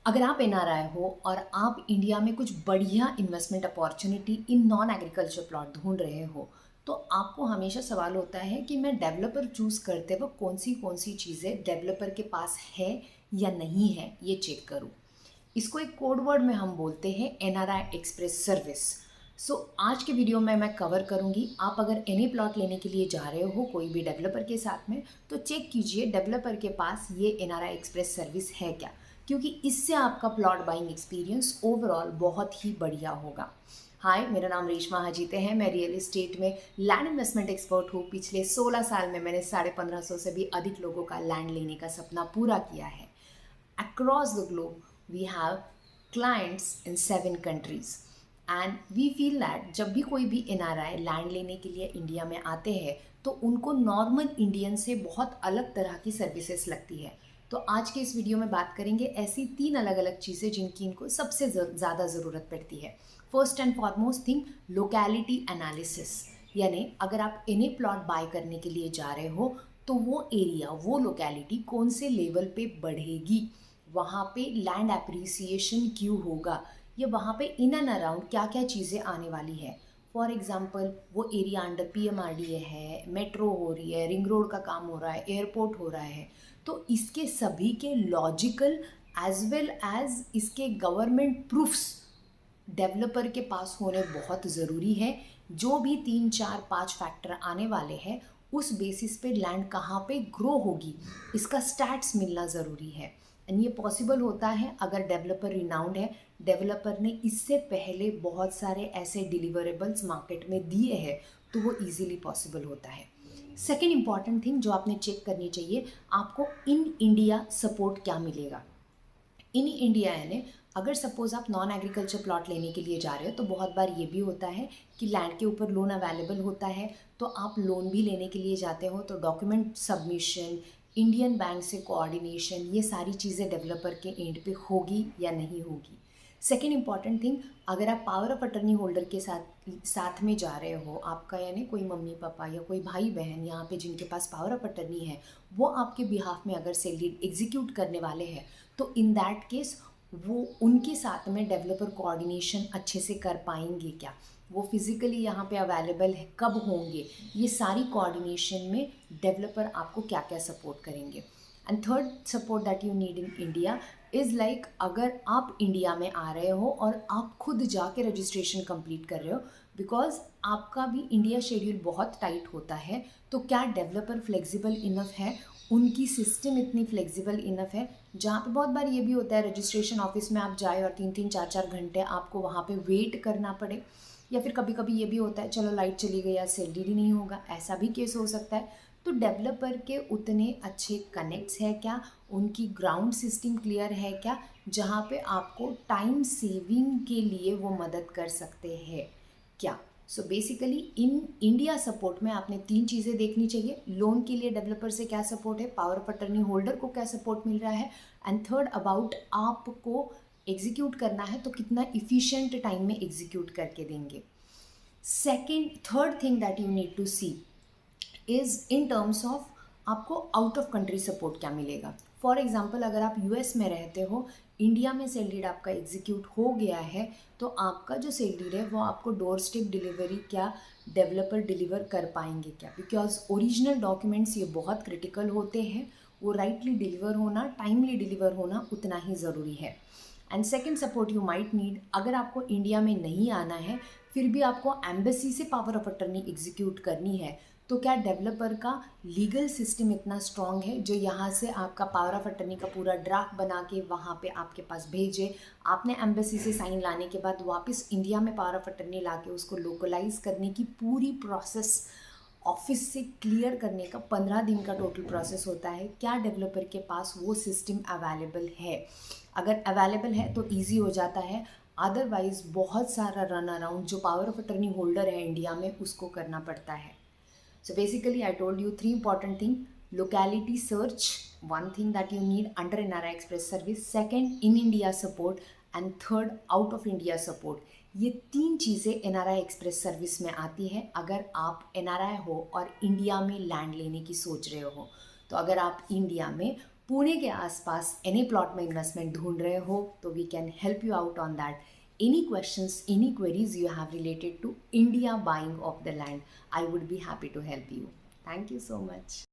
अगर आप एनआरआई हो और आप इंडिया में कुछ बढ़िया investment opportunity in non agriculture plot ढूंढ रहे हो, तो आपको हमेशा सवाल होता है कि मैं डेवलपर चूज़ करते वक्त कौन सी चीज़ें डेवलपर के पास है या नहीं है ये चेक करूँ। इसको एक कोड वर्ड में हम बोलते हैं एनआरआई एक्सप्रेस सर्विस। सो आज के वीडियो में मैं कवर करूंगी, आप अगर एनी प्लॉट लेने के लिए जा रहे हो कोई भी डेवलपर के साथ में, तो चेक कीजिए डेवलपर के पास ये एनआरआई एक्सप्रेस सर्विस है क्या, क्योंकि इससे आपका प्लॉट बाइंग एक्सपीरियंस ओवरऑल बहुत ही बढ़िया होगा। हाय, मेरा नाम रेशमा हजीते है। मैं रियल एस्टेट में लैंड इन्वेस्टमेंट एक्सपर्ट हूँ। पिछले 16 साल में मैंने 1550 से भी अधिक लोगों का लैंड लेने का सपना पूरा किया है। Across the globe, we have clients in 7 countries. And we feel that जब भी कोई भी एनआरआई लैंड लेने के लिए इंडिया में आते हैं तो उनको नॉर्मल इंडियन से बहुत अलग तरह की सर्विसेज लगती है। तो आज के इस वीडियो में बात करेंगे ऐसी 3 अलग अलग चीज़ें जिनकी इनको सबसे ज़्यादा ज़रूरत पड़ती है। First and foremost thing, locality analysis. यानी अगर आप एनी प्लॉट बाय करने के लिए जा रहे हो तो वो एरिया, वो लोकेलिटी कौन से लेवल पे बढ़ेगी, वहाँ पे लैंड एप्रिसिएशन क्यों होगा, या वहाँ पे इन एंड अराउंड क्या क्या चीज़ें आने वाली है। फॉर एग्जांपल, वो एरिया अंडर पीएमआरडीए है, मेट्रो हो रही है, रिंग रोड का काम हो रहा है, एयरपोर्ट हो रहा है, तो इसके सभी के लॉजिकल एज वेल एज इसके गवर्नमेंट प्रूफ्स डेवलपर के पास होने बहुत ज़रूरी है। जो भी 3 4 5 फैक्टर आने वाले हैं उस बेसिस पे लैंड कहाँ पे ग्रो होगी, इसका स्टैट्स मिलना ज़रूरी है। एंड ये पॉसिबल होता है अगर डेवलपर रिनाउंड है, डेवलपर ने इससे पहले बहुत सारे ऐसे डिलीवरेबल्स मार्केट में दिए हैं, तो वो इजीली पॉसिबल होता है। सेकेंड इंपॉर्टेंट थिंग जो आपने चेक करनी चाहिए, आपको इन इंडिया सपोर्ट क्या मिलेगा। इन इंडिया यानी अगर सपोज आप नॉन एग्रीकल्चर प्लॉट लेने के लिए जा रहे हो तो बहुत बार ये भी होता है कि लैंड के ऊपर लोन अवेलेबल होता है, तो आप लोन भी लेने के लिए जाते हो तो डॉक्यूमेंट सबमिशन, इंडियन बैंक से कोऑर्डिनेशन, ये सारी चीज़ें डेवलपर के एंड पे होगी या नहीं होगी। सेकेंड इंपॉर्टेंट थिंग, अगर आप पावर ऑफ अटर्नी होल्डर के साथ साथ में जा रहे हो, आपका यानी कोई मम्मी पापा या कोई भाई बहन यहाँ पे जिनके पास पावर ऑफ अटर्नी है, वो आपके बिहाफ में अगर सेल एग्जीक्यूट करने वाले हैं, तो इन दैट केस वो उनके साथ में डेवलपर कोऑर्डिनेशन अच्छे से कर पाएंगे क्या, वो फिज़िकली यहाँ पे अवेलेबल है कब होंगे, ये सारी कोऑर्डिनेशन में डेवलपर आपको क्या क्या सपोर्ट करेंगे। And third support that you need in India is like, अगर आप इंडिया में आ रहे हो और आप खुद जाके रजिस्ट्रेशन कंप्लीट कर रहे हो, बिकॉज आपका भी इंडिया शेड्यूल बहुत टाइट होता है, तो क्या डेवलपर फ्लेक्सिबल इनफ है, उनकी सिस्टम इतनी फ्लेक्सिबल इनफ है, जहाँ पे बहुत बार ये भी होता है रजिस्ट्रेशन ऑफिस में आप जाए और 3 3 4 4 घंटे आपको वहाँ पे वेट करना पड़े, या फिर कभी कभी ये भी होता है चलो लाइट चली गई या सेल डीड नहीं होगा, ऐसा भी केस हो सकता है। तो डेवलपर के उतने अच्छे कनेक्ट्स है क्या, उनकी ग्राउंड सिस्टम क्लियर है क्या, जहाँ पे आपको टाइम सेविंग के लिए वो मदद कर सकते हैं क्या। So basically in India support में आपने 3 चीज़ें देखनी चाहिए, लोन के लिए डेवलपर से क्या सपोर्ट है, पावर ऑफ अटर्नी होल्डर को क्या सपोर्ट मिल रहा है, एंड थर्ड अबाउट आपको एग्जीक्यूट करना है तो कितना इफ़िशिएंट टाइम में एग्जीक्यूट करके देंगे। Second third thing that you need to see is in terms of आपको आउट ऑफ कंट्री सपोर्ट क्या मिलेगा। फॉर एग्जाम्पल, अगर आप यूएस में रहते हो, इंडिया में सेल डीड आपका एग्जीक्यूट हो गया है, तो आपका जो सेल डीड है वो आपको डोर स्टेप डिलीवरी क्या डेवलपर डिलीवर कर पाएंगे क्या, बिकॉज ओरिजिनल डॉक्यूमेंट्स ये बहुत क्रिटिकल होते हैं, वो राइटली डिलीवर होना, टाइमली डिलीवर होना उतना ही ज़रूरी है। And second support you might need, अगर आपको इंडिया में नहीं आना है फिर भी आपको एम्बेसी से पावर ऑफ अटर्नी एग्जीक्यूट करनी है, तो क्या डेवलपर का लीगल सिस्टम इतना स्ट्रॉन्ग है जो यहाँ से आपका पावर ऑफ अटर्नी का पूरा ड्राफ्ट बना के वहाँ पे आपके पास भेजे, आपने एम्बेसी से साइन लाने के बाद वापस इंडिया में पावर ऑफ अटर्नी ला के उसको लोकलाइज करने की पूरी प्रोसेस ऑफिस से क्लियर करने का 15 दिन का टोटल प्रोसेस होता है, क्या डेवलपर के पास वो सिस्टम अवेलेबल है। अगर अवेलेबल है तो ईजी हो जाता है, अदरवाइज बहुत सारा रन अराउंड जो पावर ऑफ अटर्नी होल्डर है इंडिया में उसको करना पड़ता है। So basically, I told you 3 important things: locality search, one thing that you need under NRI Express service, second in India support, and third out of India support. ये 3 चीज़ें NRI express service में आती है अगर आप NRI हो और India में लैंड लेने की सोच रहे हो। तो अगर आप इंडिया में पुणे के आसपास एनी प्लॉट में इन्वेस्टमेंट ढूंढ रहे हो तो we can help you out on that. Any questions, any queries you have related to India buying of the land, I would be happy to help you. Thank you so much.